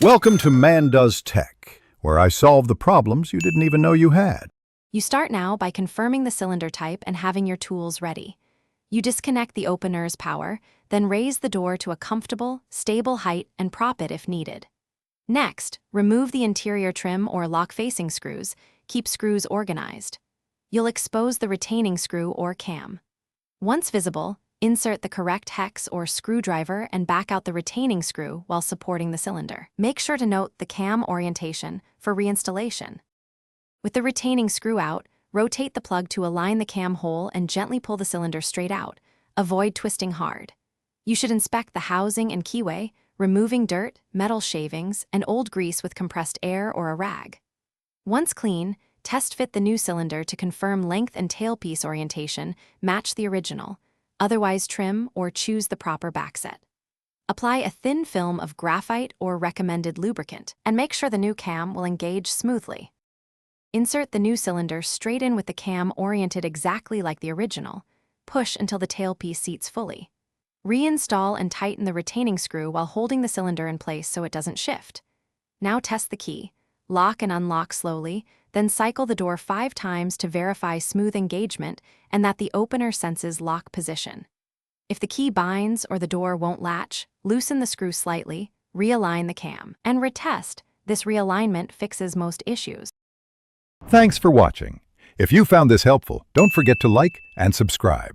Welcome to Man Does Tech, where I solve the problems you didn't even know you had. You start now by confirming the cylinder type and having your tools ready. You disconnect the opener's power, then raise the door to a comfortable, stable height and prop it if needed. Next, remove the interior trim or lock-facing screws. Keep screws organized. You'll expose the retaining screw or cam. Once visible, insert the correct hex or screwdriver and back out the retaining screw while supporting the cylinder. Make sure to note the cam orientation for reinstallation. With the retaining screw out, rotate the plug to align the cam hole and gently pull the cylinder straight out. Avoid twisting hard. You should inspect the housing and keyway, removing dirt, metal shavings, and old grease with compressed air or a rag. Once clean, test fit the new cylinder to confirm length and tailpiece orientation match the original. Otherwise trim or choose the proper backset. Apply a thin film of graphite or recommended lubricant and make sure the new cam will engage smoothly. Insert the new cylinder straight in with the cam oriented exactly like the original. Push until the tailpiece seats fully. Reinstall and tighten the retaining screw while holding the cylinder in place so it doesn't shift. Now test the key. Lock and unlock slowly, then cycle the door 5 times to verify smooth engagement and that the opener senses lock position. If the key binds or the door won't latch, loosen the screw slightly, realign the cam, and retest. This realignment fixes most issues. Thanks for watching. If you found this helpful, don't forget to like and subscribe.